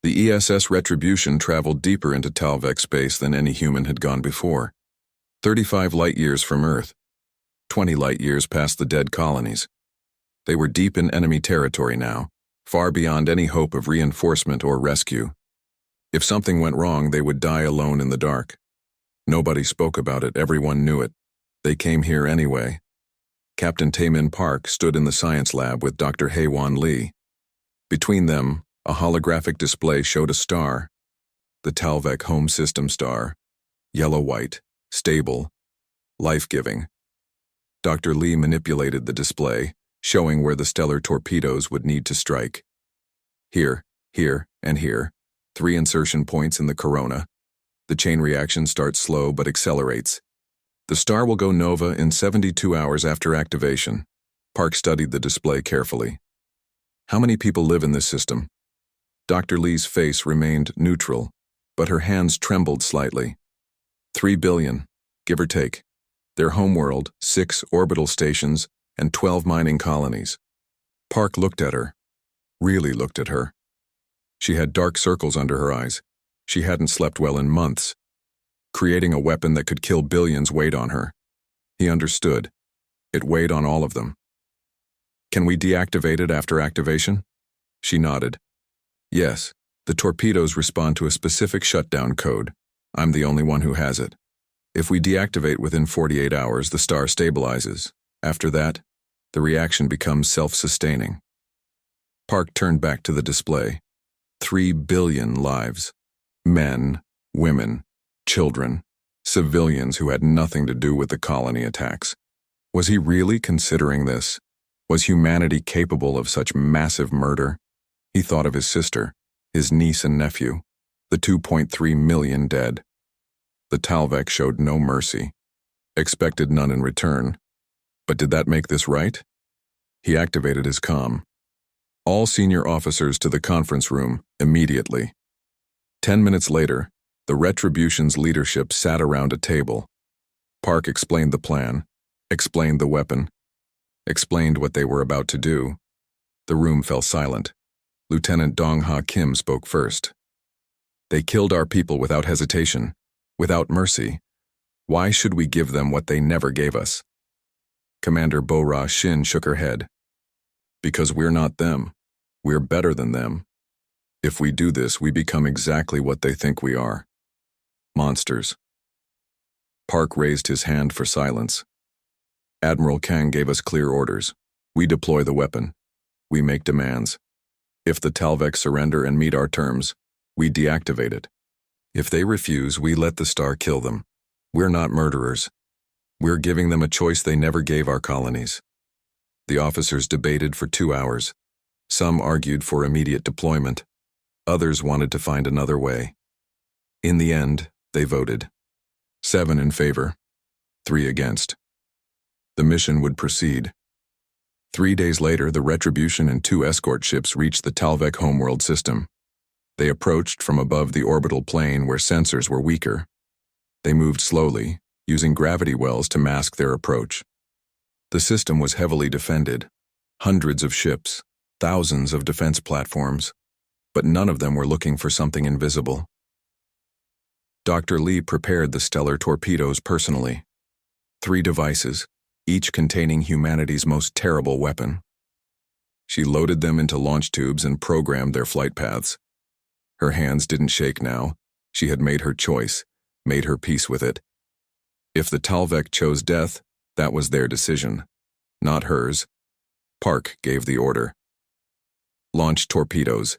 The ESS Retribution traveled deeper into Talvek space than any human had gone before. 35 light-years from Earth. 20 light-years past the dead colonies. They were deep in enemy territory now, far beyond any hope of reinforcement or rescue. If something went wrong, they would die alone in the dark. Nobody spoke about it, everyone knew it. They came here anyway. Captain Taemin Park stood in the science lab with Dr. Haewon Lee. Between them, a holographic display showed a star. The Talvek home system star. Yellow-white, stable, life-giving. Dr. Lee manipulated the display, showing where the stellar torpedoes would need to strike. Here, and here, 3 insertion points in the corona. The chain reaction starts slow but accelerates. The star will go nova in 72 hours after activation. Park studied the display carefully. How many people live in this system? Dr. Lee's face remained neutral, but her hands trembled slightly. 3 billion, give or take. Their homeworld, 6 orbital stations, and 12 mining colonies. Park looked at her. Really looked at her. She had dark circles under her eyes. She hadn't slept well in months. Creating a weapon that could kill billions weighed on her. He understood. It weighed on all of them. Can we deactivate it after activation? She nodded. Yes, the torpedoes respond to a specific shutdown code. I'm the only one who has it. If we deactivate within 48 hours, the star stabilizes. After that, the reaction becomes self-sustaining. Park turned back to the display. 3 billion lives. Men, women, children, civilians who had nothing to do with the colony attacks. Was he really considering this? Was humanity capable of such massive murder? He thought of his sister, his niece and nephew, the 2.3 million dead. The Talvek showed no mercy, expected none in return. But did that make this right? He activated his comm. All senior officers to the conference room, immediately. 10 minutes later, the Retribution's leadership sat around a table. Park explained the plan, explained the weapon, explained what they were about to do. The room fell silent. Lieutenant Dong-Ha Kim spoke first. They killed our people without hesitation, without mercy. Why should we give them what they never gave us? Commander Bo-Ra Shin shook her head. Because we're not them. We're better than them. If we do this, we become exactly what they think we are. Monsters. Park raised his hand for silence. Admiral Kang gave us clear orders. We deploy the weapon. We make demands. If the Talvek surrender and meet our terms, we deactivate it. If they refuse, we let the star kill them. We're not murderers. We're giving them a choice they never gave our colonies. The officers debated for 2 hours. Some argued for immediate deployment. Others wanted to find another way. In the end, they voted. 7 in favor, 3 against. The mission would proceed. 3 days later, the Retribution and 2 escort ships reached the Talvek homeworld system. They approached from above the orbital plane where sensors were weaker. They moved slowly, using gravity wells to mask their approach. The system was heavily defended. Hundreds of ships, thousands of defense platforms, but none of them were looking for something invisible. Dr. Lee prepared the stellar torpedoes personally. 3 devices, each containing humanity's most terrible weapon. She loaded them into launch tubes and programmed their flight paths. Her hands didn't shake now. She had made her choice, made her peace with it. If the Talvek chose death, that was their decision, not hers. Park gave the order. Launch torpedoes.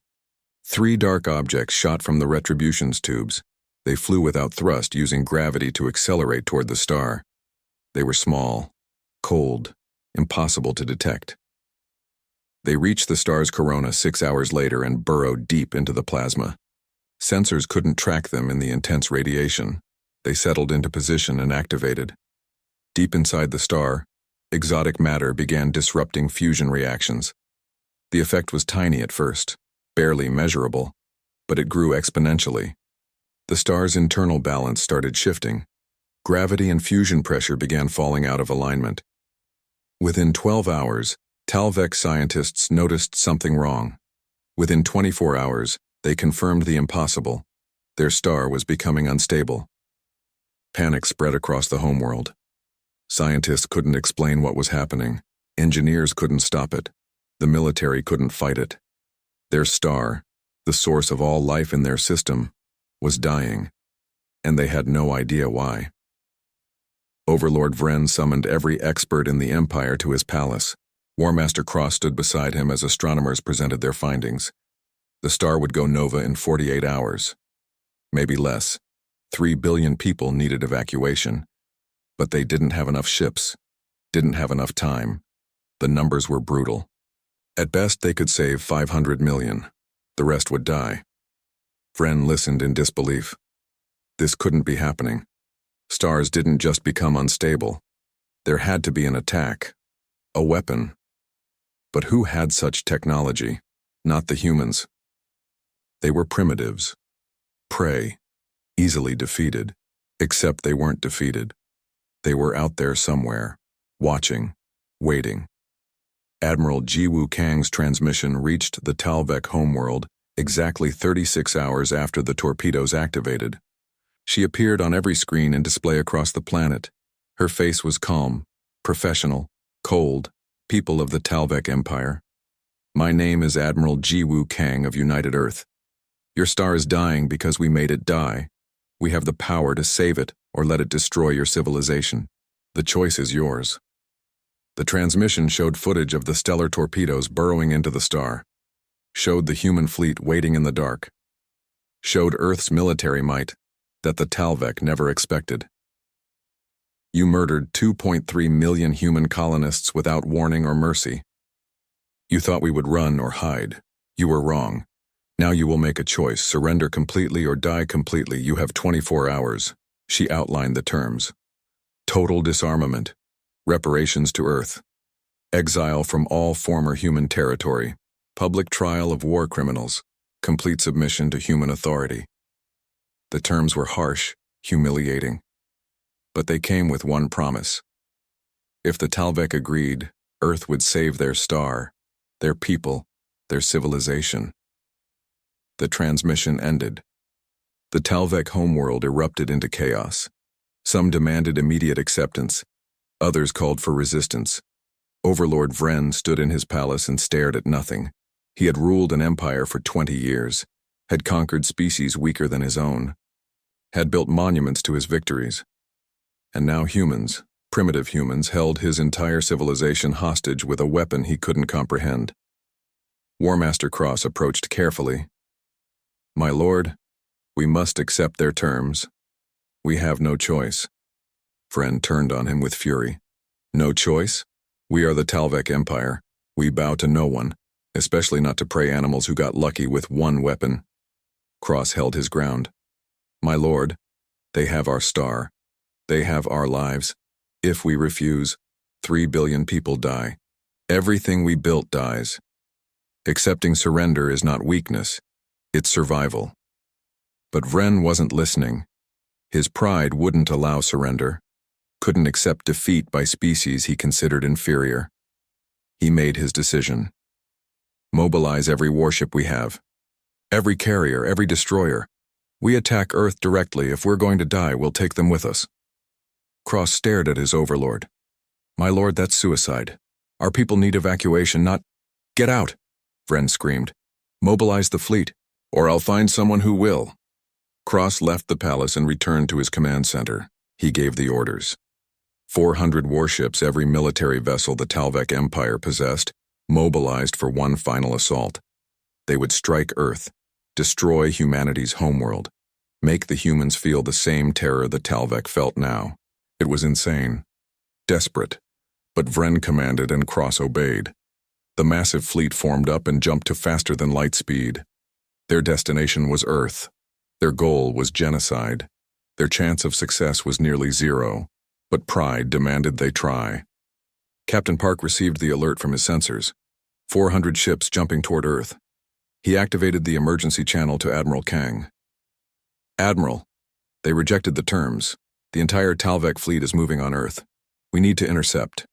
3 dark objects shot from the Retribution's tubes. They flew without thrust, using gravity to accelerate toward the star. They were small, cold, impossible to detect. They reached the star's corona 6 hours later and burrowed deep into the plasma. Sensors couldn't track them in the intense radiation. They settled into position and activated. Deep inside the star, exotic matter began disrupting fusion reactions. The effect was tiny at first, barely measurable, but it grew exponentially. The star's internal balance started shifting. Gravity and fusion pressure began falling out of alignment. Within 12 hours, Talvek scientists noticed something wrong. Within 24 hours, They confirmed the impossible. Their star was becoming unstable. Panic spread across the homeworld. Scientists couldn't explain what was happening. Engineers couldn't stop it. The military couldn't fight it. Their star, the source of all life in their system, was dying, and they had no idea why. Overlord Vren summoned every expert in the Empire to his palace. War Master Cross stood beside him as astronomers presented their findings. The star would go nova in 48 hours. Maybe less. 3 billion people needed evacuation. But they didn't have enough ships, didn't have enough time. The numbers were brutal. At best, they could save 500 million. The rest would die. Vren listened in disbelief. This couldn't be happening. Stars didn't just become unstable. There had to be an attack, a weapon. But who had such technology? Not the humans. They were primitives, prey, easily defeated, except they weren't defeated. They were out there somewhere, watching, waiting. Admiral Jiwoo Kang's transmission reached the Talvek homeworld exactly 36 hours after the torpedoes activated. She appeared on every screen and display across the planet. Her face was calm, professional, cold, people of the Talvek Empire. My name is Admiral Jiwoo Kang of United Earth. Your star is dying because we made it die. We have the power to save it or let it destroy your civilization. The choice is yours. The transmission showed footage of the stellar torpedoes burrowing into the star, showed the human fleet waiting in the dark, showed Earth's military might that the Talvek never expected. You murdered 2.3 million human colonists without warning or mercy. You thought we would run or hide. You were wrong. Now you will make a choice, surrender completely or die completely. You have 24 hours. She outlined the terms. Total disarmament. Reparations to Earth. Exile from all former human territory. Public trial of war criminals. Complete submission to human authority. The terms were harsh, humiliating. But they came with one promise. If the Talvek agreed, Earth would save their star, their people, their civilization. The transmission ended. The Talvek homeworld erupted into chaos. Some demanded immediate acceptance. Others called for resistance. Overlord Vren stood in his palace and stared at nothing. He had ruled an empire for 20 years, had conquered species weaker than his own, had built monuments to his victories. And now humans, primitive humans, held his entire civilization hostage with a weapon he couldn't comprehend. War Master Cross approached carefully. My lord, we must accept their terms. We have no choice. Vren turned on him with fury. No choice? We are the Talvek Empire. We bow to no one, especially not to prey animals who got lucky with one weapon. Cross held his ground. My lord, they have our star. They have our lives. If we refuse, 3 billion people die. Everything we built dies. Accepting surrender is not weakness, it's survival. But Vren wasn't listening. His pride wouldn't allow surrender, couldn't accept defeat by species he considered inferior. He made his decision. Mobilize every warship we have. Every carrier, every destroyer. We attack Earth directly. If we're going to die, we'll take them with us. Cross stared at his overlord. My lord, that's suicide. Our people need evacuation, not— Get out, Vren screamed. Mobilize the fleet, or I'll find someone who will. Cross left the palace and returned to his command center. He gave the orders. 400 warships, every military vessel the Talvek Empire possessed, mobilized for one final assault. They would strike Earth, destroy humanity's homeworld, make the humans feel the same terror the Talvek felt now. It was insane, desperate, but Vren commanded and Cross obeyed. The massive fleet formed up and jumped to faster than light speed. Their destination was Earth. Their goal was genocide. Their chance of success was nearly zero, but pride demanded they try. Captain Park received the alert from his sensors. 400 ships jumping toward Earth. He activated the emergency channel to Admiral Kang. Admiral, they rejected the terms. The entire Talvek fleet is moving on Earth. We need to intercept.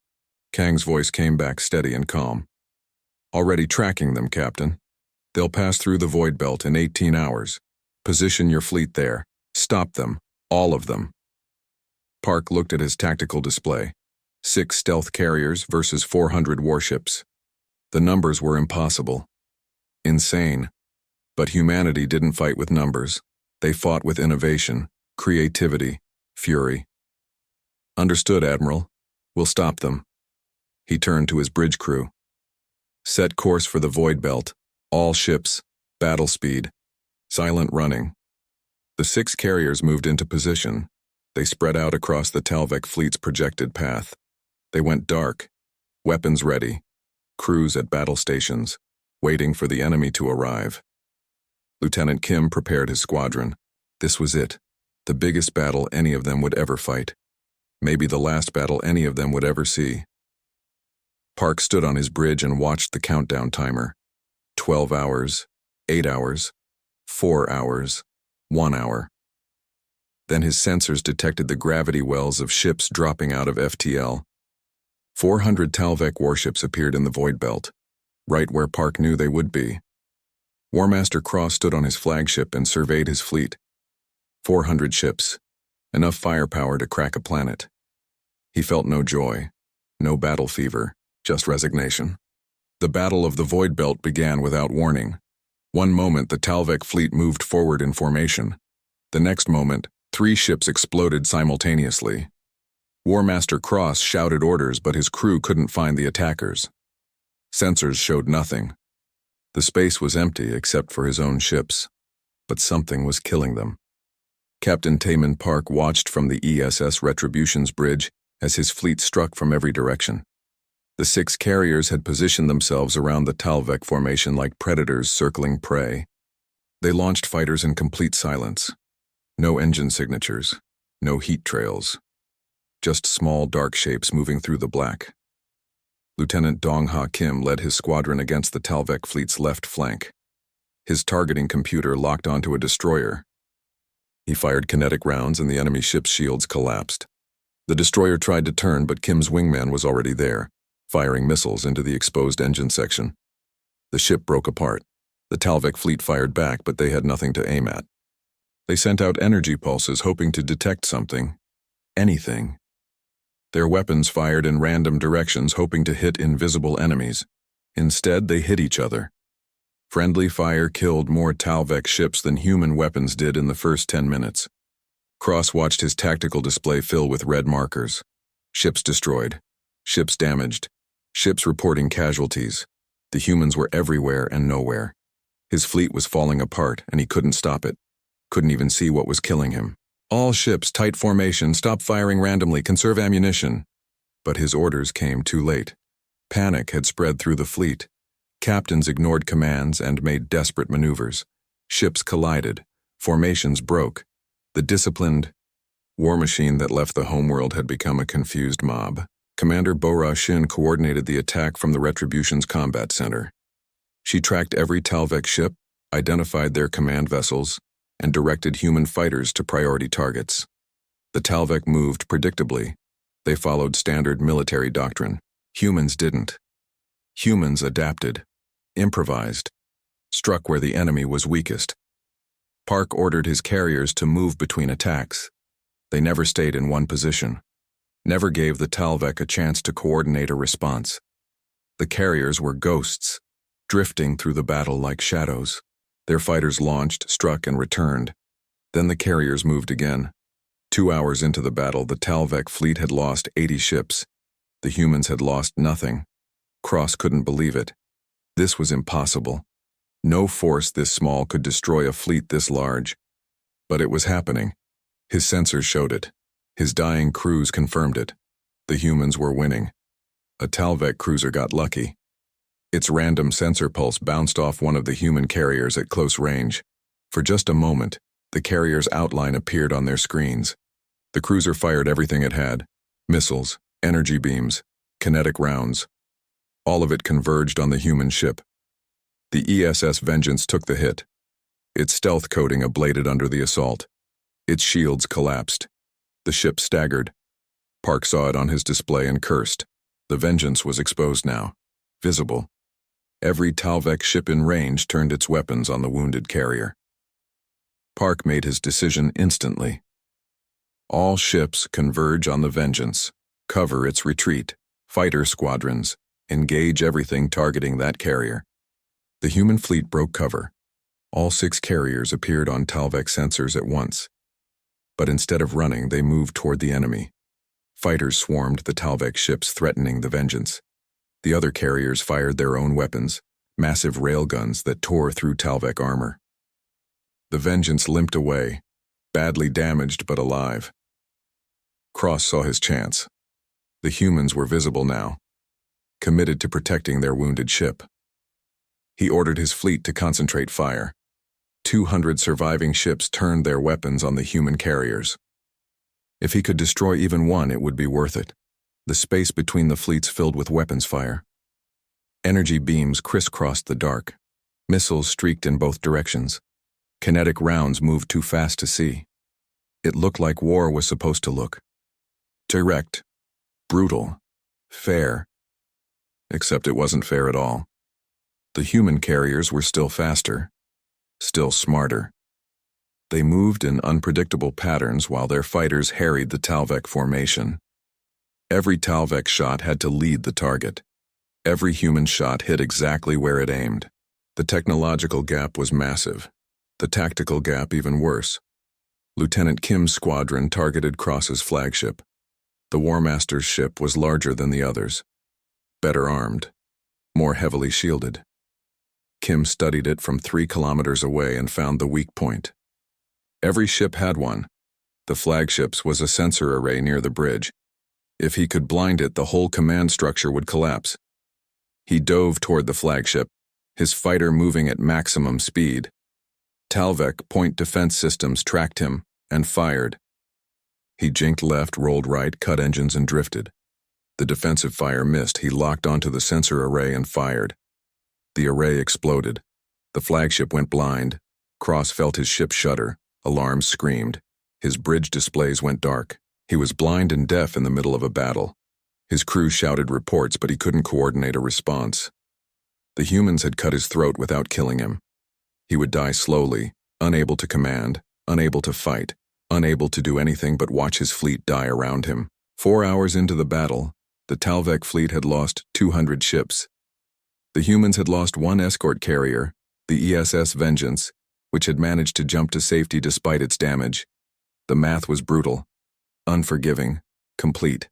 Kang's voice came back steady and calm. Already tracking them, Captain. They'll pass through the void belt in 18 hours. Position your fleet there. Stop them. All of them. Park looked at his tactical display. 6 stealth carriers versus 400 warships. The numbers were impossible. Insane. But humanity didn't fight with numbers. They fought with innovation, creativity, fury. Understood, Admiral. We'll stop them. He turned to his bridge crew. Set course for the void belt. All ships, battle speed, silent running. The 6 carriers moved into position. They spread out across the Talvek fleet's projected path. They went dark, weapons ready, crews at battle stations, waiting for the enemy to arrive. Lieutenant Kim prepared his squadron. This was it, the biggest battle any of them would ever fight. Maybe the last battle any of them would ever see. Park stood on his bridge and watched the countdown timer. 12 hours, 8 hours, 4 hours, 1 hour. Then his sensors detected the gravity wells of ships dropping out of FTL. 400 Talvek warships appeared in the void belt, right where Park knew they would be. War Master Cross stood on his flagship and surveyed his fleet. 400 ships, enough firepower to crack a planet. He felt no joy, no battle fever, just resignation. The Battle of the Void Belt began without warning. One moment the Talvek fleet moved forward in formation. The next moment, 3 ships exploded simultaneously. War Master Cross shouted orders, but his crew couldn't find the attackers. Sensors showed nothing. The space was empty except for his own ships, but something was killing them. Captain Taman Park watched from the ESS Retribution's bridge as his fleet struck from every direction. The 6 carriers had positioned themselves around the Talvek formation like predators circling prey. They launched fighters in complete silence. No engine signatures, no heat trails. Just small dark shapes moving through the black. Lieutenant Dong-Ha Kim led his squadron against the Talvek fleet's left flank. His targeting computer locked onto a destroyer. He fired kinetic rounds and the enemy ship's shields collapsed. The destroyer tried to turn, but Kim's wingman was already there, firing missiles into the exposed engine section. The ship broke apart. The Talvek fleet fired back, but they had nothing to aim at. They sent out energy pulses hoping to detect something. Anything. Their weapons fired in random directions hoping to hit invisible enemies. Instead, they hit each other. Friendly fire killed more Talvek ships than human weapons did in the first 10 minutes. Cross watched his tactical display fill with red markers. Ships destroyed. Ships damaged. Ships reporting casualties. The humans were everywhere and nowhere. His fleet was falling apart, and he couldn't stop it. Couldn't even see what was killing him. All ships, tight formation, stop firing randomly, conserve ammunition. But his orders came too late. Panic had spread through the fleet. Captains ignored commands and made desperate maneuvers. Ships collided. Formations broke. The disciplined war machine that left the homeworld had become a confused mob. Commander Bora Shin coordinated the attack from the Retribution's combat center. She tracked every Talvek ship, identified their command vessels, and directed human fighters to priority targets. The Talvek moved predictably. They followed standard military doctrine. Humans didn't. Humans adapted, improvised, struck where the enemy was weakest. Park ordered his carriers to move between attacks. They never stayed in one position. Never gave the Talvek a chance to coordinate a response. The carriers were ghosts, drifting through the battle like shadows. Their fighters launched, struck, and returned. Then the carriers moved again. 2 hours into the battle, the Talvek fleet had lost 80 ships. The humans had lost nothing. Cross couldn't believe it. This was impossible. No force this small could destroy a fleet this large. But it was happening. His sensors showed it. His dying crews confirmed it. The humans were winning. A Talvek cruiser got lucky. Its random sensor pulse bounced off one of the human carriers at close range. For just a moment, the carrier's outline appeared on their screens. The cruiser fired everything it had: missiles, energy beams, kinetic rounds. All of it converged on the human ship. The ESS Vengeance took the hit. Its stealth coating ablated under the assault. Its shields collapsed. The ship staggered. Park saw it on his display and cursed. The Vengeance was exposed now, visible. Every Talvek ship in range turned its weapons on the wounded carrier. Park made his decision instantly. All ships converge on the Vengeance, cover its retreat, fighter squadrons, engage everything targeting that carrier. The human fleet broke cover. All 6 carriers appeared on Talvek sensors at once. But instead of running, they moved toward the enemy. Fighters swarmed the Talvek ships, threatening the Vengeance. The other carriers fired their own weapons, massive railguns that tore through Talvek armor. The Vengeance limped away, badly damaged but alive. Cross saw his chance. The humans were visible now, committed to protecting their wounded ship. He ordered his fleet to concentrate fire. 200 surviving ships turned their weapons on the human carriers. If he could destroy even one, it would be worth it. The space between the fleets filled with weapons fire. Energy beams crisscrossed the dark. Missiles streaked in both directions. Kinetic rounds moved too fast to see. It looked like war was supposed to look. Direct, brutal, fair. Except it wasn't fair at all. The human carriers were still faster, still smarter. They moved in unpredictable patterns while their fighters harried the Talvek formation. Every Talvek shot had to lead the target. Every human shot hit exactly where it aimed. The technological gap was massive. The tactical gap even worse. Lieutenant Kim's squadron targeted Cross's flagship. The War Master's ship was larger than the others. Better armed. More heavily shielded. Kim studied it from 3 kilometers away and found the weak point. Every ship had one. The flagship's was a sensor array near the bridge. If he could blind it, the whole command structure would collapse. He dove toward the flagship, his fighter moving at maximum speed. Talvek point defense systems tracked him and fired. He jinked left, rolled right, cut engines, and drifted. The defensive fire missed. He locked onto the sensor array and fired. The array exploded. The flagship went blind. Cross felt his ship shudder. Alarms screamed. His bridge displays went dark. He was blind and deaf in the middle of a battle. His crew shouted reports, but he couldn't coordinate a response. The humans had cut his throat without killing him. He would die slowly, unable to command, unable to fight, unable to do anything but watch his fleet die around him. 4 hours into the battle, the Talvek fleet had lost 200 ships. The humans had lost 1 escort carrier, the ESS Vengeance, which had managed to jump to safety despite its damage. The math was brutal, unforgiving, complete.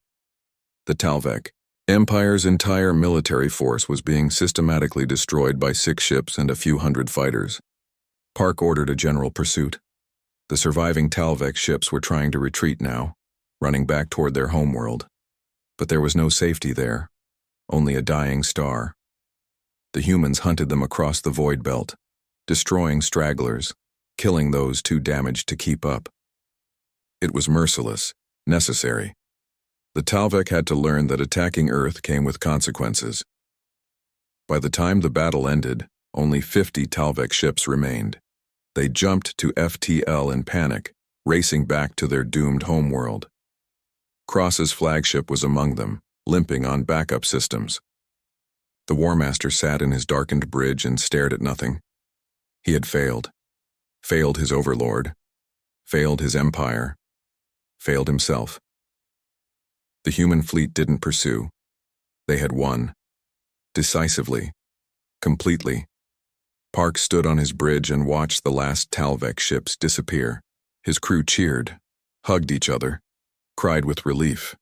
The Talvek Empire's entire military force was being systematically destroyed by 6 ships and a few hundred fighters. Park ordered a general pursuit. The surviving Talvek ships were trying to retreat now, running back toward their homeworld. But there was no safety there, only a dying star. The humans hunted them across the void belt, destroying stragglers, killing those too damaged to keep up. It was merciless, necessary. The Talvek had to learn that attacking Earth came with consequences. By the time the battle ended, only 50 Talvek ships remained. They jumped to FTL in panic, racing back to their doomed homeworld. Cross's flagship was among them, limping on backup systems. The War Master sat in his darkened bridge and stared at nothing. He had failed. Failed his overlord. Failed his empire. Failed himself. The human fleet didn't pursue. They had won. Decisively. Completely. Park stood on his bridge and watched the last Talvek ships disappear. His crew cheered, hugged each other, cried with relief.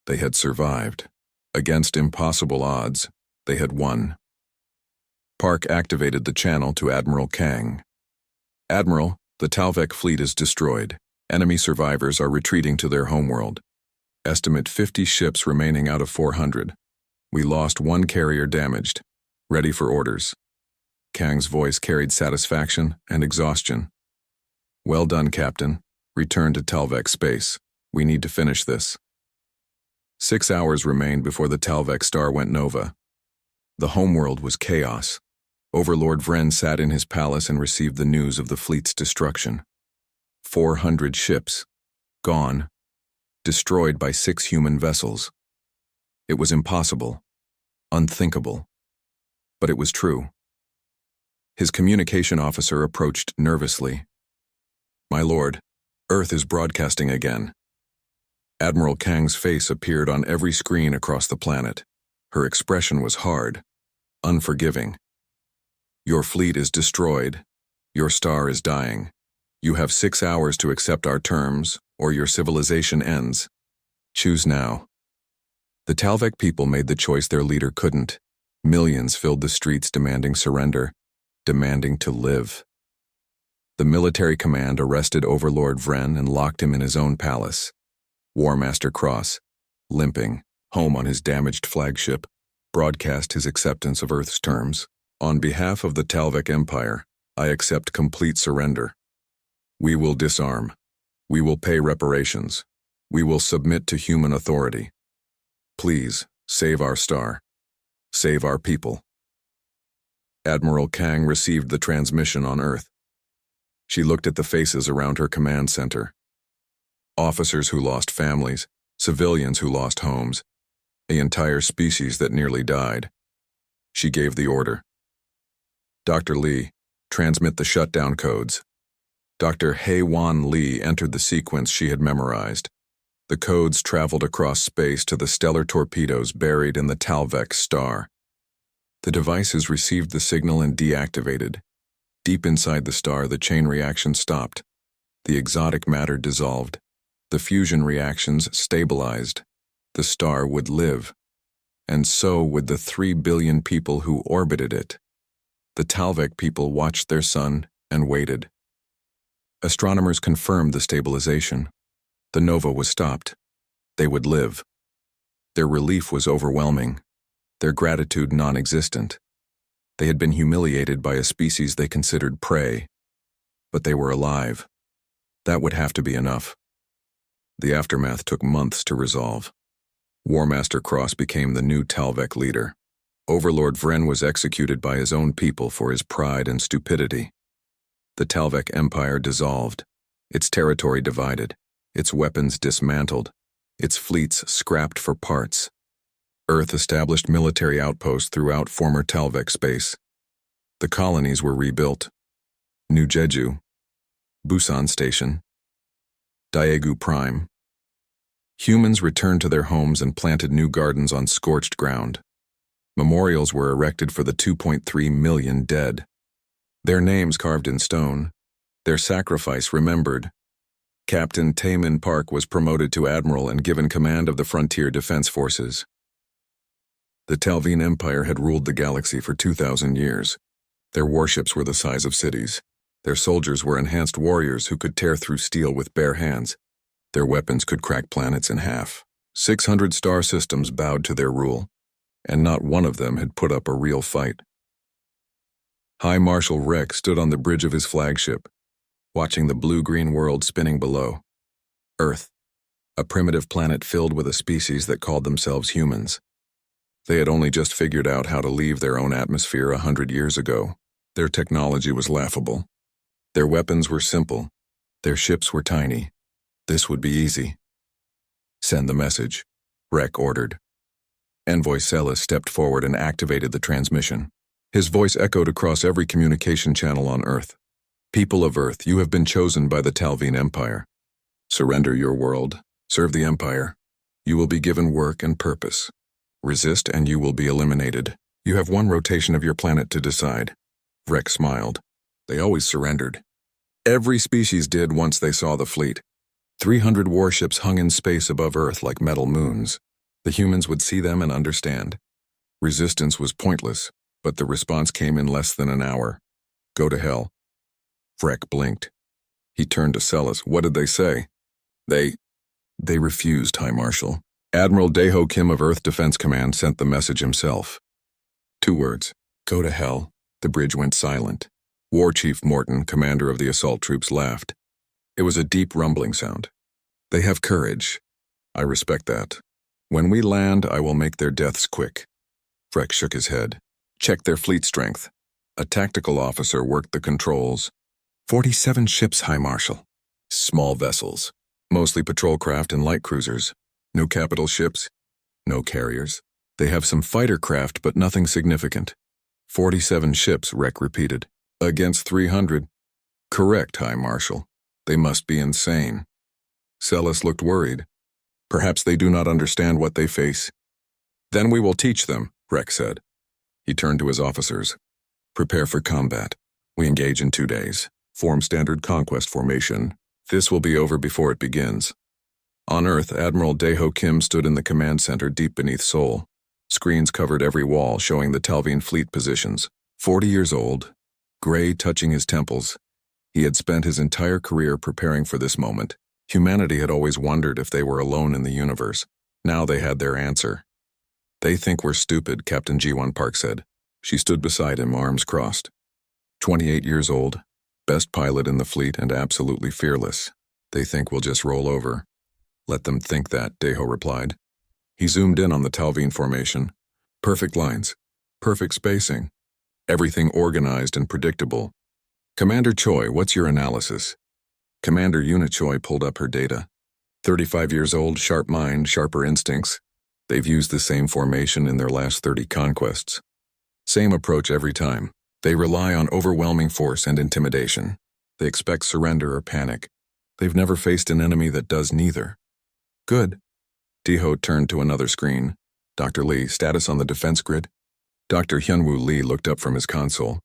They had survived. Against impossible odds, they had won. Park activated the channel to Admiral Kang. Admiral, the Talvek fleet is destroyed. Enemy survivors are retreating to their homeworld. Estimate 50 ships remaining out of 400. We lost 1 carrier damaged. Ready for orders. Kang's voice carried satisfaction and exhaustion. Well done, Captain. Return to Talvek space. We need to finish this. 6 hours remained before the Talvek star went nova. The homeworld was chaos. Overlord Vren sat in his palace and received the news of the fleet's destruction. 400 ships. Gone. Destroyed by 6 human vessels. It was impossible. Unthinkable. But it was true. His communication officer approached nervously. "My lord, Earth is broadcasting again." Admiral Kang's face appeared on every screen across the planet. Her expression was hard, unforgiving. "Your fleet is destroyed. Your star is dying. You have 6 hours to accept our terms, or your civilization ends. Choose now." The Talvek people made the choice their leader couldn't. Millions filled the streets demanding surrender, demanding to live. The military command arrested Overlord Vren and locked him in his own palace. War Master Cross, limping, home on his damaged flagship, broadcast his acceptance of Earth's terms. "On behalf of the Talvek Empire, I accept complete surrender. We will disarm. We will pay reparations. We will submit to human authority. Please, save our star. Save our people." Admiral Kang received the transmission on Earth. She looked at the faces around her command center. Officers who lost families, civilians who lost homes, an entire species that nearly died. She gave the order. "Dr. Lee, transmit the shutdown codes." Dr. Hae-Wan Lee entered the sequence she had memorized. The codes traveled across space to the stellar torpedoes buried in the Talvek star. The devices received the signal and deactivated. Deep inside the star, the chain reaction stopped. The exotic matter dissolved. The fusion reactions stabilized. The star would live. And so would the 3 billion people who orbited it. The Talvek people watched their sun and waited. Astronomers confirmed the stabilization. The nova was stopped. They would live. Their relief was overwhelming. Their gratitude non-existent. They had been humiliated by a species they considered prey. But they were alive. That would have to be enough. The aftermath took months to resolve. War Master Cross became the new Talvek leader. Overlord Vren was executed by his own people for his pride and stupidity. The Talvek Empire dissolved, its territory divided, its weapons dismantled, its fleets scrapped for parts. Earth established military outposts throughout former Talvek space. The colonies were rebuilt. New Jeju, Busan Station, Daegu Prime. Humans returned to their homes and planted new gardens on scorched ground. Memorials were erected for the 2.3 million dead. Their names carved in stone, their sacrifice remembered. Captain Taemin Park was promoted to admiral and given command of the Frontier Defense Forces. The Talveen Empire had ruled the galaxy for 2,000 years. Their warships were the size of cities. Their soldiers were enhanced warriors who could tear through steel with bare hands. Their weapons could crack planets in half. 600 star systems bowed to their rule, and not one of them had put up a real fight. High Marshal Rek stood on the bridge of his flagship, watching the blue-green world spinning below. Earth, a primitive planet filled with a species that called themselves humans. They had only just figured out how to leave their own atmosphere 100 years ago. Their technology was laughable. Their weapons were simple. Their ships were tiny. This would be easy. "Send the message," Rek ordered. Envoy Celis stepped forward and activated the transmission. His voice echoed across every communication channel on Earth. "People of Earth, you have been chosen by the Talveen Empire. Surrender your world. Serve the Empire. You will be given work and purpose. Resist and you will be eliminated. You have one rotation of your planet to decide." Rek smiled. They always surrendered. Every species did once they saw the fleet. 300 warships hung in space above Earth like metal moons. The humans would see them and understand. Resistance was pointless, but the response came in less than an hour. "Go to hell." Vrek blinked. He turned to Celis. "What did they say?" They refused, High Marshal. Admiral Daeho Kim of Earth Defense Command sent the message himself. 2 words. "Go to hell." The bridge went silent. War Chief Morton, commander of the assault troops, laughed. It was a deep rumbling sound. "They have courage. I respect that. When we land, I will make their deaths quick." Vrek shook his head. "Check their fleet strength." A tactical officer worked the controls. 47 ships, High Marshal. Small vessels, mostly patrol craft and light cruisers. No capital ships, no carriers. They have some fighter craft, but nothing significant. 47 ships, Rek repeated. Against 300. Correct, High Marshal. They must be insane. Celis looked worried. Perhaps they do not understand what they face. Then we will teach them, Rek said. He turned to his officers. Prepare for combat. We engage in 2 days. Form standard conquest formation. This will be over before it begins. On Earth, Admiral Daeho Kim stood in the command center deep beneath Seoul. Screens covered every wall showing the Talvine fleet positions. 40 years old, gray touching his temples. He had spent his entire career preparing for this moment. Humanity had always wondered if they were alone in the universe. Now they had their answer. They think we're stupid, Captain Ji-won Park said. She stood beside him, arms crossed. 28 years old, best pilot in the fleet and absolutely fearless. They think we'll just roll over. Let them think that, Daeho replied. He zoomed in on the Talvine formation. Perfect lines, perfect spacing, everything organized and predictable. Commander Choi, what's your analysis? Commander Yuna Choi pulled up her data. 35 years old, sharp mind, sharper instincts. They've used the same formation in their last 30 conquests. Same approach every time. They rely on overwhelming force and intimidation. They expect surrender or panic. They've never faced an enemy that does neither. Good. Daeho turned to another screen. Dr. Lee, status on the defense grid? Dr. Hyunwoo Lee looked up from his console.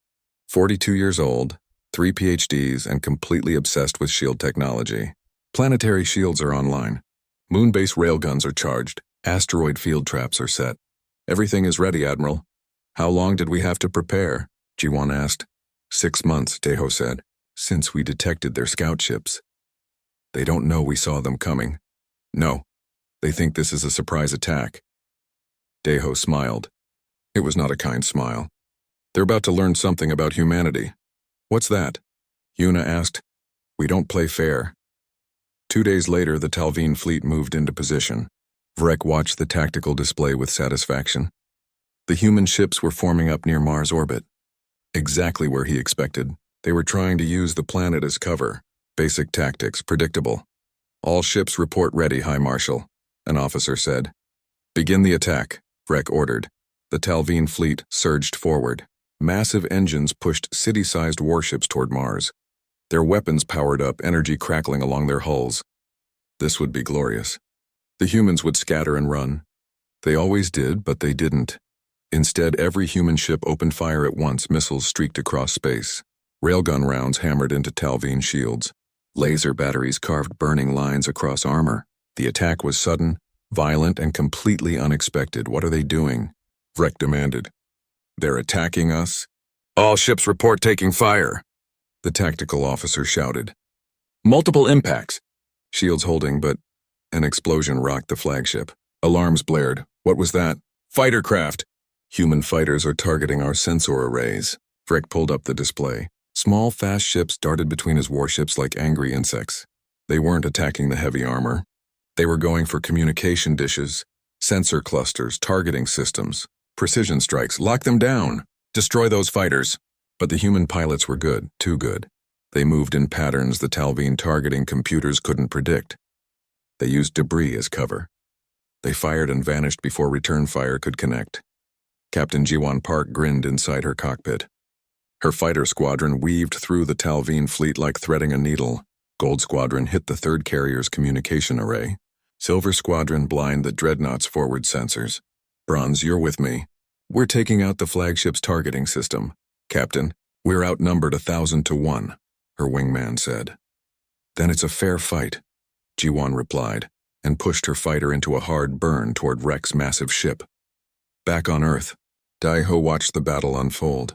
42 years old, 3 PhDs, and completely obsessed with shield technology. Planetary shields are online. Moon-based railguns are charged. Asteroid field traps are set. Everything is ready, Admiral. How long did we have to prepare? Ji-won asked. 6 months, Daeho said, since we detected their scout ships. They don't know we saw them coming. No, they think this is a surprise attack. Daeho smiled. It was not a kind smile. They're about to learn something about humanity. What's that? Yuna asked. We don't play fair. 2 days later, the Talvine fleet moved into position. Vrek watched the tactical display with satisfaction. The human ships were forming up near Mars' orbit. Exactly where he expected. They were trying to use the planet as cover. Basic tactics, predictable. All ships report ready, High Marshal, an officer said. Begin the attack, Vrek ordered. The Talvine fleet surged forward. Massive engines pushed city-sized warships toward Mars. Their weapons powered up, energy crackling along their hulls. This would be glorious. The humans would scatter and run. They always did, but they didn't. Instead, every human ship opened fire at once. Missiles streaked across space. Railgun rounds hammered into Talvine shields. Laser batteries carved burning lines across armor. The attack was sudden, violent, and completely unexpected. What are they doing? Vrek demanded. They're attacking us? All ships report taking fire, the tactical officer shouted. Multiple impacts. Shields holding, but an explosion rocked the flagship. Alarms blared. What was that? Fighter craft. Human fighters are targeting our sensor arrays. Vrek pulled up the display. Small, fast ships darted between his warships like angry insects. They weren't attacking the heavy armor. They were going for communication dishes, sensor clusters, targeting systems, precision strikes. Lock them down. Destroy those fighters. But the human pilots were good, too good. They moved in patterns the Talvine targeting computers couldn't predict. They used debris as cover. They fired and vanished before return fire could connect. Captain Ji-won Park grinned inside her cockpit. Her fighter squadron weaved through the Talvine fleet like threading a needle. Gold Squadron hit the third carrier's communication array. Silver Squadron blind the Dreadnought's forward sensors. Bronze, you're with me. We're taking out the flagship's targeting system. Captain, we're outnumbered 1,000 to 1, her wingman said. Then it's a fair fight, Ji-won replied, and pushed her fighter into a hard burn toward Rek's massive ship. Back on Earth, Daeho watched the battle unfold.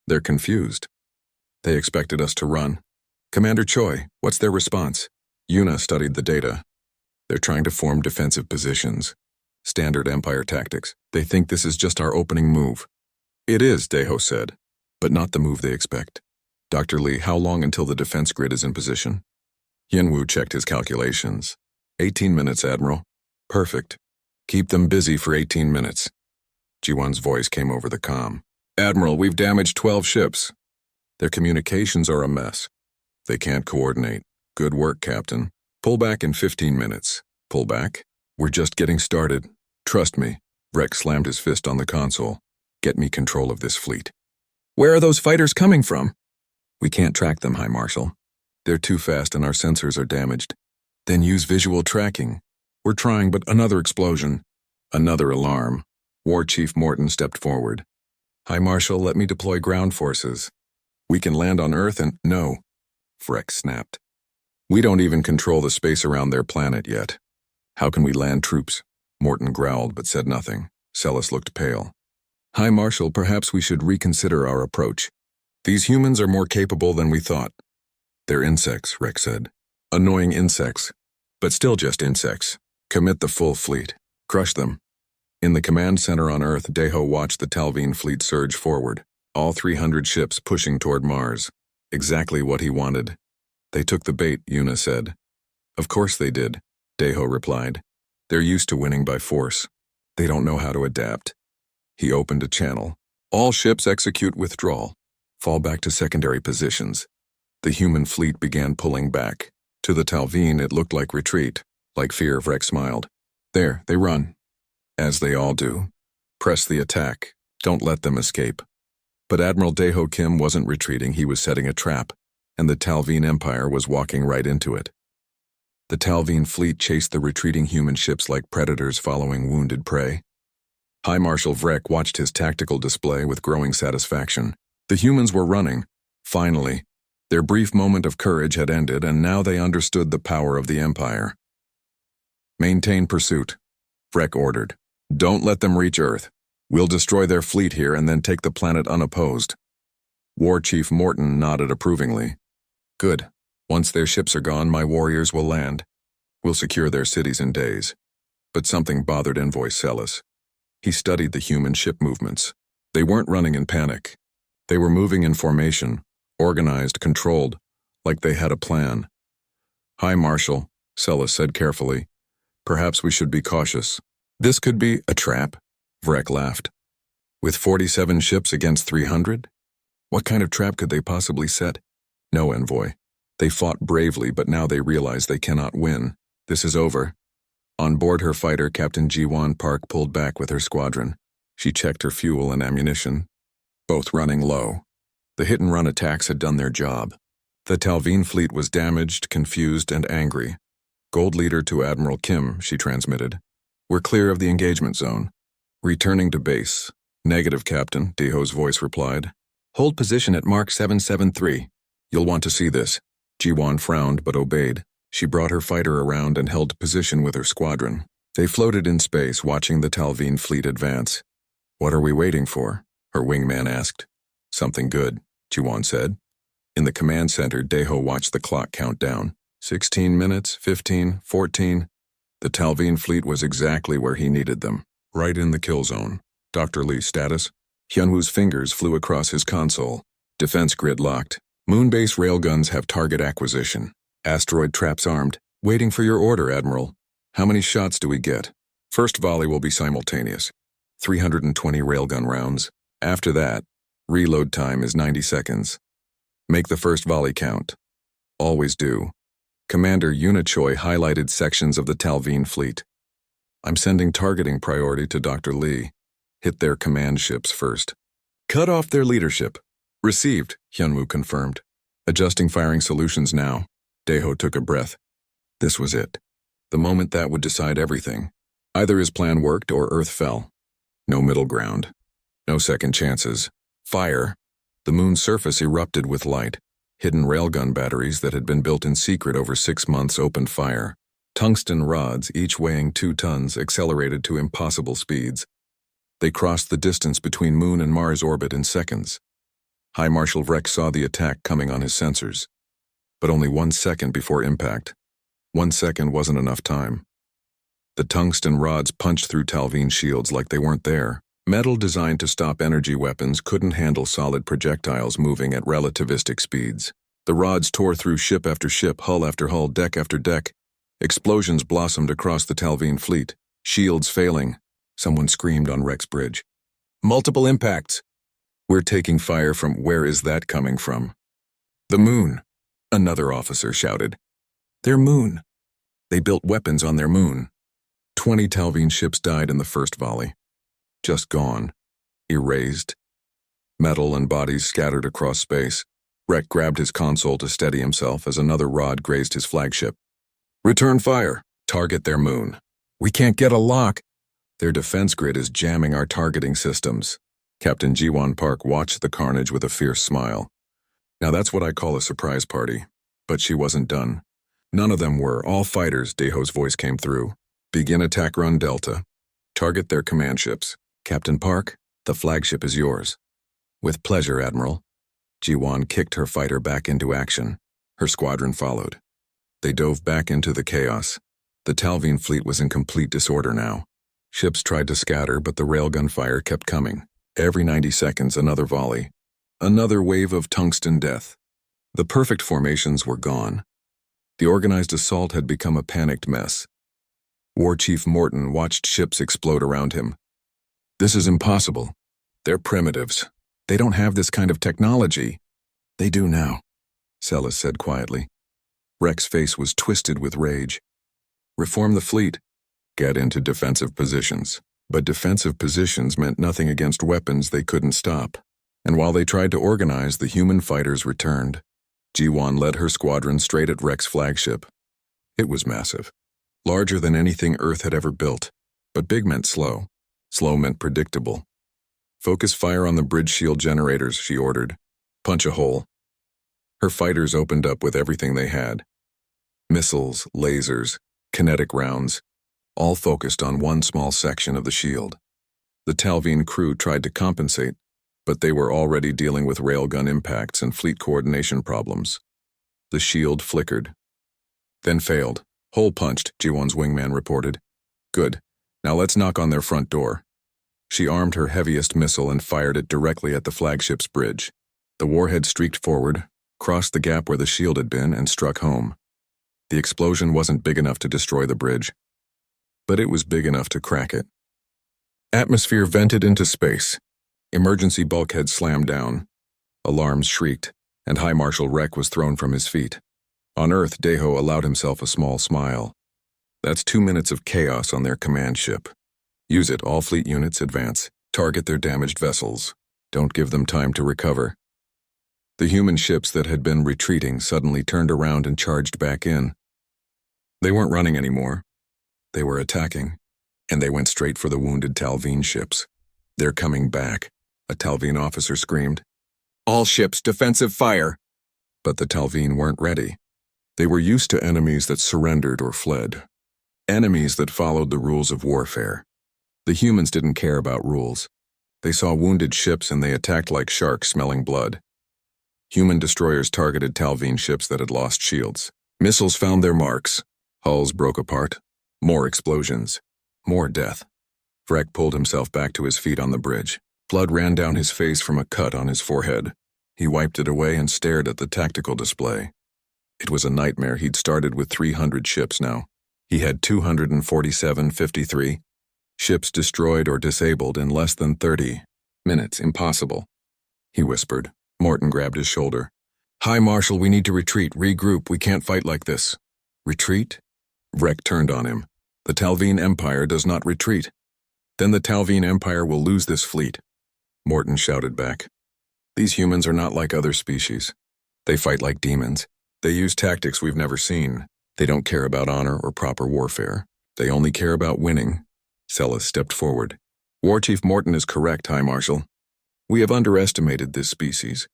They're confused. They expected us to run. Commander Choi, what's their response? Yuna studied the data. They're trying to form defensive positions. Standard Empire tactics. They think this is just our opening move. It is, Daeho said, but not the move they expect. Dr. Lee, how long until the defense grid is in position? Hyunwoo checked his calculations. 18 minutes, Admiral. Perfect. Keep them busy for 18 minutes. Ji-won's voice came over the comm. Admiral, we've damaged 12 ships. Their communications are a mess. They can't coordinate. Good work, Captain. Pull back in 15 minutes. Pull back? We're just getting started. Trust me. Vrek slammed his fist on the console. Get me control of this fleet. Where are those fighters coming from? We can't track them, High Marshal. They're too fast and our sensors are damaged. Then use visual tracking. We're trying, but another explosion. Another alarm. War Chief Morton stepped forward. High Marshal, let me deploy ground forces. We can land on Earth and— No, Vrek snapped. We don't even control the space around their planet yet. How can we land troops? Morton growled but said nothing. Celis looked pale. High Marshal, perhaps we should reconsider our approach. These humans are more capable than we thought. They're insects, Rex said. Annoying insects. But still just insects. Commit the full fleet. Crush them. In the command center on Earth, Deho watched the Talveen fleet surge forward, all 300 ships pushing toward Mars. Exactly what he wanted. They took the bait, Yuna said. Of course they did, Deho replied. They're used to winning by force. They don't know how to adapt. He opened a channel. All ships execute withdrawal. Fall back to secondary positions. The human fleet began pulling back. To the Talveen, it looked like retreat, like fear. Vrek smiled. There, they run. As they all do. Press the attack. Don't let them escape. But Admiral Deho Kim wasn't retreating, he was setting a trap, and the Talveen Empire was walking right into it. The Talveen fleet chased the retreating human ships like predators following wounded prey. High Marshal Vrek watched his tactical display with growing satisfaction. The humans were running. Finally. Their brief moment of courage had ended, and now they understood the power of the Empire. Maintain pursuit, Vrek ordered. Don't let them reach Earth. We'll destroy their fleet here and then take the planet unopposed. War Chief Morton nodded approvingly. Good. Once their ships are gone, my warriors will land. We'll secure their cities in days. But something bothered Envoy Celis. He studied the human ship movements. They weren't running in panic. They were moving in formation, organized, controlled, like they had a plan. High Marshal, Celis said carefully. Perhaps we should be cautious. This could be a trap, Vrek laughed. With 47 ships against 300? What kind of trap could they possibly set? No, Envoy. They fought bravely, but now they realize they cannot win. This is over. On board her fighter, Captain Jiwon Park pulled back with her squadron. She checked her fuel and ammunition, both running low. The hit-and-run attacks had done their job. The Talveen fleet was damaged, confused, and angry. Gold Leader to Admiral Kim, she transmitted. We're clear of the engagement zone. Returning to base. Negative, Captain, Deho's voice replied. Hold position at Mark 773. You'll want to see this. Jiwon frowned but obeyed. She brought her fighter around and held position with her squadron. They floated in space, watching the Talveen fleet advance. What are we waiting for? Her wingman asked. Something good, Jiwon said. In the command center, Deho watched the clock count down. 16 minutes, 15, 14. The Talveen fleet was exactly where he needed them, right in the kill zone. Dr. Lee, status? Hyunwoo's fingers flew across his console. Defense grid locked. Moonbase railguns have target acquisition. Asteroid traps armed. Waiting for your order, Admiral. How many shots do we get? First volley will be simultaneous. 320 railgun rounds. After that, reload time is 90 seconds. Make the first volley count. Always do. Commander Yuna Choi highlighted sections of the Talveen fleet. I'm sending targeting priority to Dr. Lee. Hit their command ships first. Cut off their leadership. Received, Hyunwoo confirmed. Adjusting firing solutions now. Deho took a breath. This was it. The moment that would decide everything. Either his plan worked or Earth fell. No middle ground. No second chances. Fire. The moon's surface erupted with light. Hidden railgun batteries that had been built in secret over 6 months opened fire. Tungsten rods, each weighing 2 tons, accelerated to impossible speeds. They crossed the distance between Moon and Mars orbit in seconds. High Marshal Vrek saw the attack coming on his sensors. But only 1 second before impact. 1 second wasn't enough time. The tungsten rods punched through Talveen shields like they weren't there. Metal designed to stop energy weapons couldn't handle solid projectiles moving at relativistic speeds. The rods tore through ship after ship, hull after hull, deck after deck. Explosions blossomed across the Talveen fleet, shields failing. Someone screamed on Rex Bridge. Multiple impacts. We're taking fire from— Where is that coming from? The moon, another officer shouted. Their moon. They built weapons on their moon. 20 Talveen ships died in the first volley. Just gone. Erased. Metal and bodies scattered across space. Rek grabbed his console to steady himself as another rod grazed his flagship. Return fire. Target their moon. We can't get a lock. Their defense grid is jamming our targeting systems. Captain Jiwon Park watched the carnage with a fierce smile. Now that's what I call a surprise party. But she wasn't done. None of them were. All fighters, Daeho's voice came through. Begin attack run Delta. Target their command ships. Captain Park, the flagship is yours. With pleasure, Admiral. Jiwon kicked her fighter back into action. Her squadron followed. They dove back into the chaos. The Talveen fleet was in complete disorder now. Ships tried to scatter, but the railgun fire kept coming. Every 90 seconds, another volley. Another wave of tungsten death. The perfect formations were gone. The organized assault had become a panicked mess. War Chief Morton watched ships explode around him. This is impossible. They're primitives. They don't have this kind of technology. They do now, Celis said quietly. Rek's face was twisted with rage. Reform the fleet. Get into defensive positions. But defensive positions meant nothing against weapons they couldn't stop. And while they tried to organize, the human fighters returned. Jiwon led her squadron straight at Rek's flagship. It was massive. Larger than anything Earth had ever built. But big meant slow. Slow meant predictable. Focus fire on the bridge shield generators, she ordered. Punch a hole. Her fighters opened up with everything they had. Missiles, lasers, kinetic rounds, all focused on one small section of the shield. The Talveen crew tried to compensate, but they were already dealing with railgun impacts and fleet coordination problems. The shield flickered. Then failed. Hole punched, Jiwon's wingman reported. Good. Now let's knock on their front door. She armed her heaviest missile and fired it directly at the flagship's bridge. The warhead streaked forward, crossed the gap where the shield had been, and struck home. The explosion wasn't big enough to destroy the bridge, but it was big enough to crack it. Atmosphere vented into space. Emergency bulkheads slammed down. Alarms shrieked, and High Marshal Rek was thrown from his feet. On Earth, Daeho allowed himself a small smile. That's 2 minutes of chaos on their command ship. Use it, all fleet units advance. Target their damaged vessels. Don't give them time to recover. The human ships that had been retreating suddenly turned around and charged back in. They weren't running anymore. They were attacking, and they went straight for the wounded Talveen ships. They're coming back, a Talveen officer screamed. All ships, defensive fire! But the Talveen weren't ready. They were used to enemies that surrendered or fled. Enemies that followed the rules of warfare. The humans didn't care about rules. They saw wounded ships and they attacked like sharks smelling blood. Human destroyers targeted Talveen ships that had lost shields. Missiles found their marks. Hulls broke apart. More explosions. More death. Vrek pulled himself back to his feet on the bridge. Blood ran down his face from a cut on his forehead. He wiped it away and stared at the tactical display. It was a nightmare. He'd started with 300 ships now. He had 247-53. Ships destroyed or disabled in less than 30 minutes. Impossible, he whispered. Morton grabbed his shoulder. High Marshal, we need to retreat, regroup. We can't fight like this. Retreat? Vrek turned on him. The Talveen Empire does not retreat. Then the Talveen Empire will lose this fleet. Morton shouted back. These humans are not like other species. They fight like demons. They use tactics we've never seen. They don't care about honor or proper warfare. They only care about winning. Celis stepped forward. War Chief Morton is correct, High Marshal. We have underestimated this species.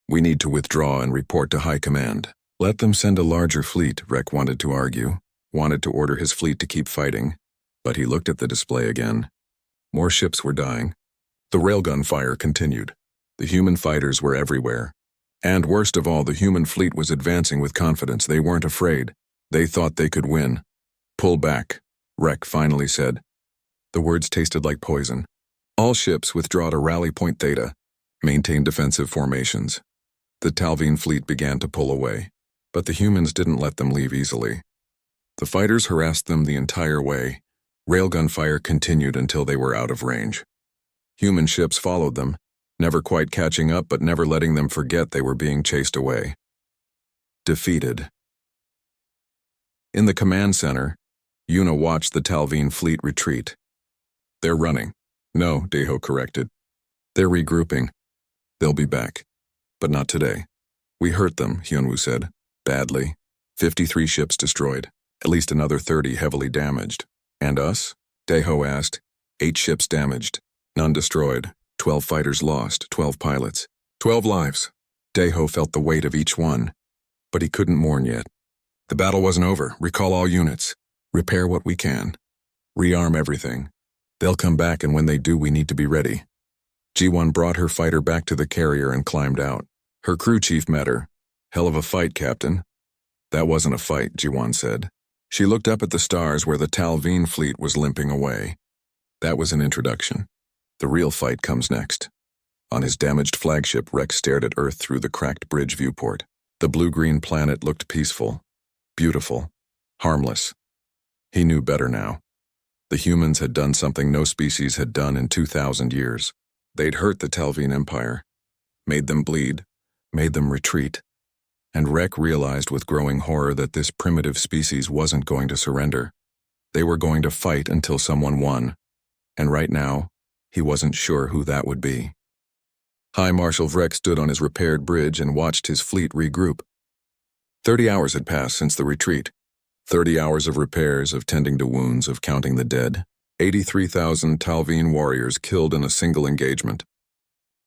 We need to withdraw and report to High Command. Let them send a larger fleet, Rek wanted to argue. Wanted to order his fleet to keep fighting. But he looked at the display again. More ships were dying. The railgun fire continued. The human fighters were everywhere. And worst of all, the human fleet was advancing with confidence. They weren't afraid. They thought they could win. Pull back, Rek finally said. The words tasted like poison. All ships withdraw to rally point Theta. Maintain defensive formations. The Talveen fleet began to pull away, but the humans didn't let them leave easily. The fighters harassed them the entire way. Railgun fire continued until they were out of range. Human ships followed them, never quite catching up but never letting them forget they were being chased away. Defeated. In the command center, Yuna watched the Talveen fleet retreat. They're running. No, Daeho corrected. They're regrouping. They'll be back. But not today. We hurt them, Hyunwoo said. Badly. 53 ships destroyed. At least another 30 heavily damaged. And us? Daeho asked. 8 ships damaged. None destroyed. 12 fighters lost. 12 pilots. 12 lives. Daeho felt the weight of each one. But he couldn't mourn yet. The battle wasn't over. Recall all units. Repair what we can. Rearm everything. They'll come back, and when they do, we need to be ready. Ji-won brought her fighter back to the carrier and climbed out. Her crew chief met her. Hell of a fight, Captain. That wasn't a fight, Ji-won said. She looked up at the stars where the Talveen fleet was limping away. That was an introduction. The real fight comes next. On his damaged flagship, Rex stared at Earth through the cracked bridge viewport. The blue-green planet looked peaceful, beautiful, harmless. He knew better now. The humans had done something no species had done in 2,000 years. They'd hurt the Talveen Empire, made them bleed, made them retreat. And Rex realized with growing horror that this primitive species wasn't going to surrender. They were going to fight until someone won. And right now, he wasn't sure who that would be. High Marshal Rex stood on his repaired bridge and watched his fleet regroup. 30 hours had passed since the retreat. 30 hours of repairs, of tending to wounds, of counting the dead. 83,000 Talveen warriors killed in a single engagement.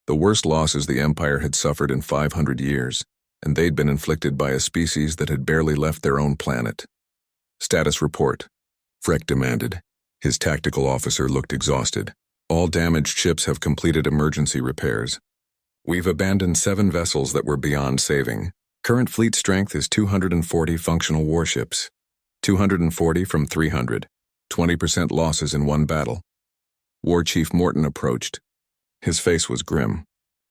The worst losses the Empire had suffered in 500 years, and they'd been inflicted by a species that had barely left their own planet. Status report, Freck demanded. His tactical officer looked exhausted. All damaged ships have completed emergency repairs. We've abandoned 7 vessels that were beyond saving. Current fleet strength is 240 functional warships. 240 from 300. 20% losses in one battle. War Chief Morton approached. His face was grim.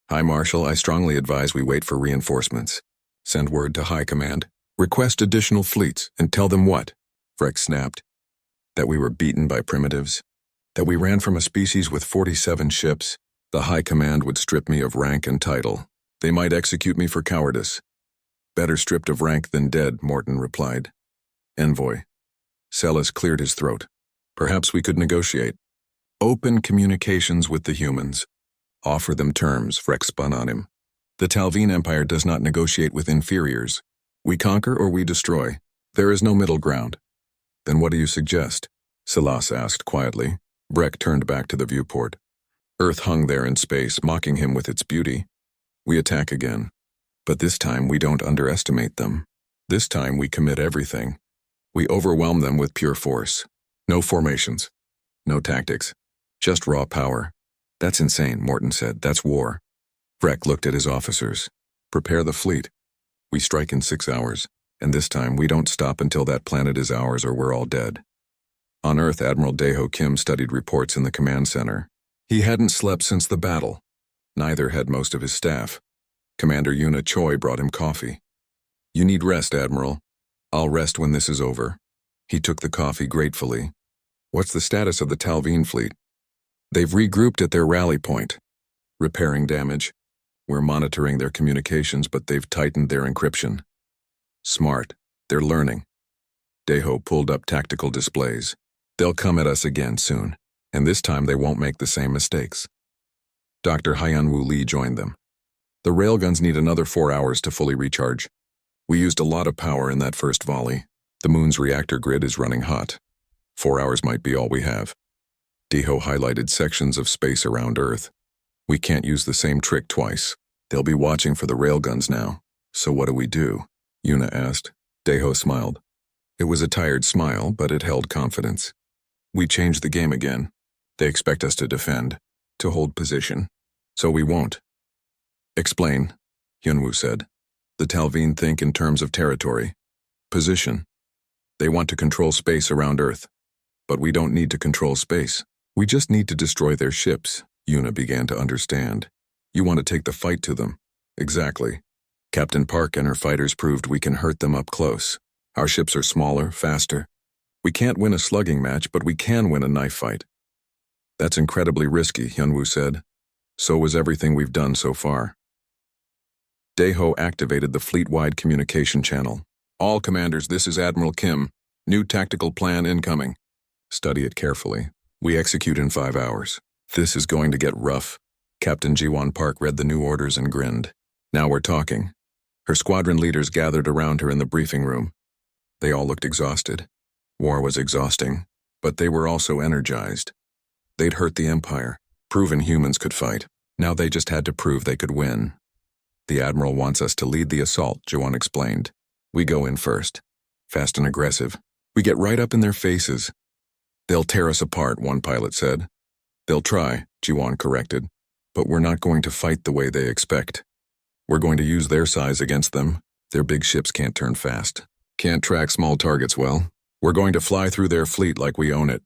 High Marshal, I strongly advise we wait for reinforcements. Send word to High Command. Request additional fleets and tell them what? Freck snapped. That we were beaten by primitives. That we ran from a species with 47 ships. The High Command would strip me of rank and title. They might execute me for cowardice. Better stripped of rank than dead, Morton replied. Envoy. Celis cleared his throat. Perhaps we could negotiate. Open communications with the humans. Offer them terms, Freck spun on him. The Talveen Empire does not negotiate with inferiors. We conquer or we destroy. There is no middle ground. Then what do you suggest? Silas asked quietly. Breck turned back to the viewport. Earth hung there in space, mocking him with its beauty. We attack again. But this time we don't underestimate them. This time we commit everything. We overwhelm them with pure force. No formations. No tactics. Just raw power. That's insane, Morton said. That's war. Freck looked at his officers. Prepare the fleet. We strike in 6 hours, and this time we don't stop until that planet is ours or we're all dead. On Earth, Admiral Daeho Kim studied reports in the command center. He hadn't slept since the battle. Neither had most of his staff. Commander Yuna Choi brought him coffee. You need rest, Admiral. I'll rest when this is over. He took the coffee gratefully. What's the status of the Talveen fleet? They've regrouped at their rally point. Repairing damage. We're monitoring their communications, but they've tightened their encryption. Smart. They're learning. Daeho pulled up tactical displays. They'll come at us again soon, and this time they won't make the same mistakes. Dr. Hyun-woo Lee joined them. The railguns need another 4 hours to fully recharge. We used a lot of power in that first volley. The moon's reactor grid is running hot. 4 hours might be all we have. Daeho highlighted sections of space around Earth. We can't use the same trick twice. They'll be watching for the railguns now. So what do? Yuna asked. Daeho smiled. It was a tired smile, but it held confidence. We changed the game again. They expect us to defend, to hold position. So we won't. Explain, Hyunwoo said. The Talveen think in terms of territory. Position. They want to control space around Earth. But we don't need to control space. We just need to destroy their ships, Yuna began to understand. You want to take the fight to them. Exactly. Captain Park and her fighters proved we can hurt them up close. Our ships are smaller, faster. We can't win a slugging match, but we can win a knife fight. That's incredibly risky, Hyunwoo said. So was everything we've done so far. Daeho activated the fleet-wide communication channel. All commanders, this is Admiral Kim. New tactical plan incoming. Study it carefully. We execute in 5 hours. This is going to get rough. Captain Jiwon Park read the new orders and grinned. Now we're talking. Her squadron leaders gathered around her in the briefing room. They all looked exhausted. War was exhausting, but they were also energized. They'd hurt the Empire, proven humans could fight. Now they just had to prove they could win. The Admiral wants us to lead the assault, Jiwon explained. We go in first. Fast and aggressive. We get right up in their faces. They'll tear us apart, one pilot said. They'll try, Jiwon corrected. But we're not going to fight the way they expect. We're going to use their size against them. Their big ships can't turn fast. Can't track small targets well. We're going to fly through their fleet like we own it.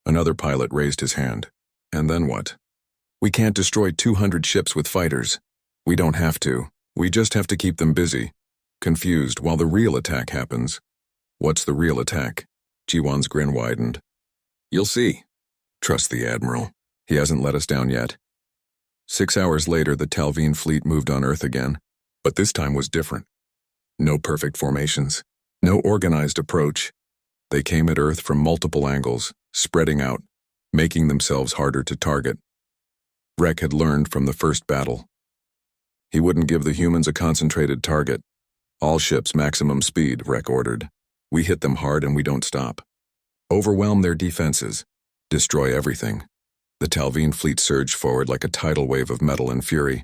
Another pilot raised his hand. And then what? We can't destroy 200 ships with fighters. We don't have to. We just have to keep them busy, confused while the real attack happens. What's the real attack? Jiwon's grin widened. You'll see. Trust the Admiral. He hasn't let us down yet. 6 hours later, the Talveen fleet moved on Earth again, but this time was different. No perfect formations. No organized approach. They came at Earth from multiple angles, spreading out, making themselves harder to target. Rek had learned from the first battle. He wouldn't give the humans a concentrated target. All ships maximum speed, Rek ordered. We hit them hard and we don't stop. Overwhelm their defenses. Destroy everything. The Talveen fleet surged forward like a tidal wave of metal and fury,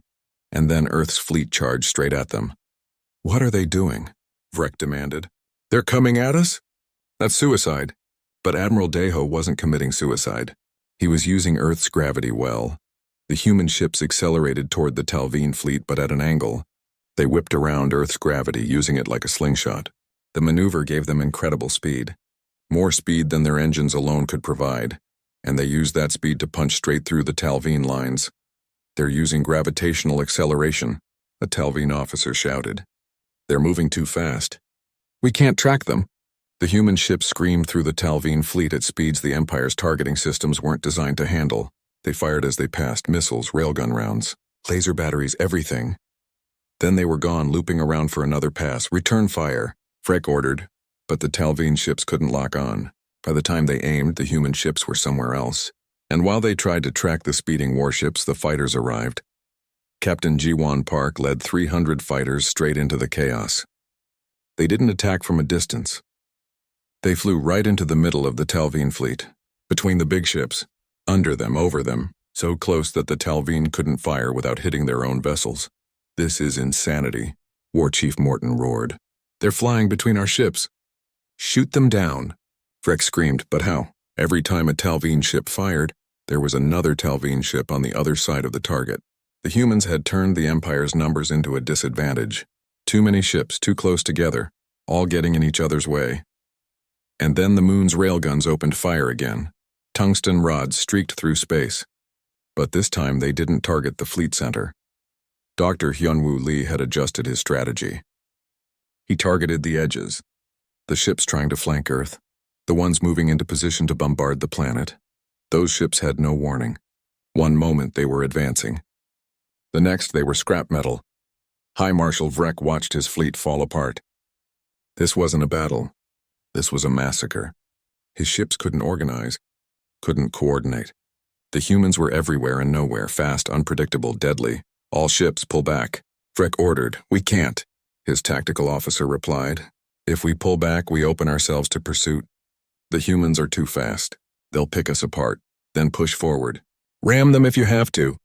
and then Earth's fleet charged straight at them. What are they doing? Vrek demanded. They're coming at us? That's suicide. But Admiral Deho wasn't committing suicide. He was using Earth's gravity well. The human ships accelerated toward the Talveen fleet, but at an angle. They whipped around Earth's gravity, using it like a slingshot. The maneuver gave them incredible speed. More speed than their engines alone could provide, and they used that speed to punch straight through the Talveen lines. They're using gravitational acceleration, a Talveen officer shouted. They're moving too fast. We can't track them. The human ships screamed through the Talveen fleet at speeds the Empire's targeting systems weren't designed to handle. They fired as they passed, missiles, railgun rounds, laser batteries, everything. Then they were gone, looping around for another pass. Return fire, Frek ordered, but the Talveen ships couldn't lock on. By the time they aimed, the human ships were somewhere else. And while they tried to track the speeding warships, the fighters arrived. Captain Jiwon Park led 300 fighters straight into the chaos. They didn't attack from a distance. They flew right into the middle of the Talveen fleet, between the big ships, under them, over them, so close that the Talveen couldn't fire without hitting their own vessels. This is insanity, War Chief Morton roared. They're flying between our ships. Shoot them down. Frek screamed, but how? Every time a Talveen ship fired, there was another Talveen ship on the other side of the target. The humans had turned the Empire's numbers into a disadvantage. Too many ships, too close together, all getting in each other's way. And then the moon's railguns opened fire again. Tungsten rods streaked through space. But this time they didn't target the fleet center. Dr. Hyunwoo Lee had adjusted his strategy. He targeted the edges, the ships trying to flank Earth, the ones moving into position to bombard the planet. Those ships had no warning. One moment they were advancing. The next they were scrap metal. High Marshal Vrek watched his fleet fall apart. This wasn't a battle. This was a massacre. His ships couldn't organize, couldn't coordinate. The humans were everywhere and nowhere, fast, unpredictable, deadly. All ships pull back. Vrek ordered. We can't, his tactical officer replied. If we pull back, we open ourselves to pursuit. The humans are too fast. They'll pick us apart, then push forward. Ram them if you have to.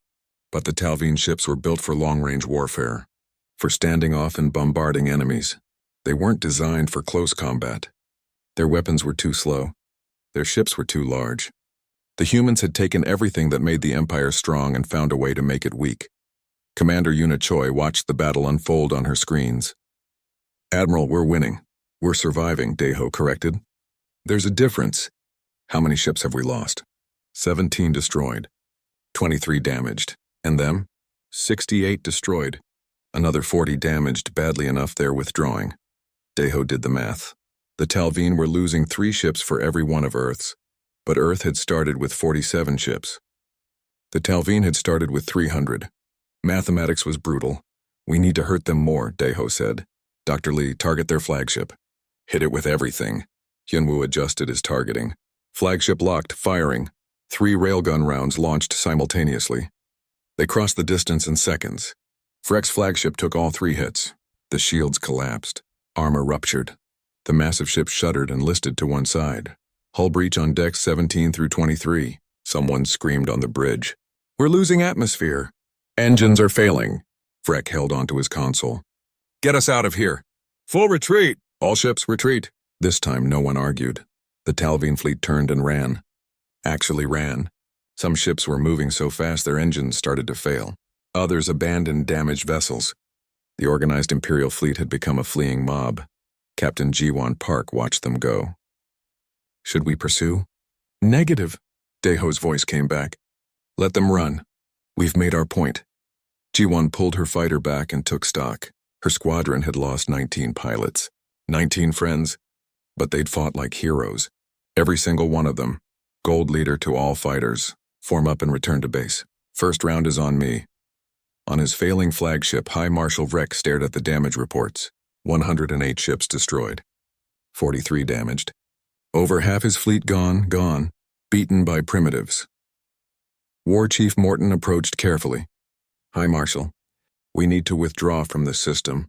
But the Talveen ships were built for long-range warfare, for standing off and bombarding enemies. They weren't designed for close combat. Their weapons were too slow. Their ships were too large. The humans had taken everything that made the Empire strong and found a way to make it weak. Commander Yuna Choi watched the battle unfold on her screens. Admiral, we're winning. We're surviving, Deho corrected. There's a difference. How many ships have we lost? 17 destroyed. 23 damaged. And them? 68 destroyed. Another 40 damaged, badly enough they're withdrawing. Deho did the math. The Talveen were losing 3 ships for every one of Earth's, but Earth had started with 47 ships. The Talveen had started with 300. Mathematics was brutal. We need to hurt them more, Deho said. Dr. Lee, target their flagship. Hit it with everything. Hyunwoo adjusted his targeting. Flagship locked, firing. 3 railgun rounds launched simultaneously. They crossed the distance in seconds. Freck's flagship took all 3 hits. The shields collapsed. Armor ruptured. The massive ship shuddered and listed to one side. Hull breach on decks 17 through 23. Someone screamed on the bridge. "We're losing atmosphere." "Engines are failing." Freck held onto his console. "Get us out of here." "Full retreat." "All ships retreat." This time no one argued. The Talvine fleet turned and ran. Actually ran. Some ships were moving so fast their engines started to fail. Others abandoned damaged vessels. The organized Imperial fleet had become a fleeing mob. Captain Jiwon Park watched them go. "Should we pursue?" "Negative." Daeho's voice came back. "Let them run. We've made our point." Jiwon pulled her fighter back and took stock. Her squadron had lost 19 pilots. 19 friends, but they'd fought like heroes. Every single one of them. Gold leader to all fighters. Form up and return to base. First round is on me. On his failing flagship, High Marshal Vreck stared at the damage reports. 108 ships destroyed. 43 damaged. Over half his fleet gone, beaten by primitives. War Chief Morton approached carefully. "High Marshal, we need to withdraw from the system.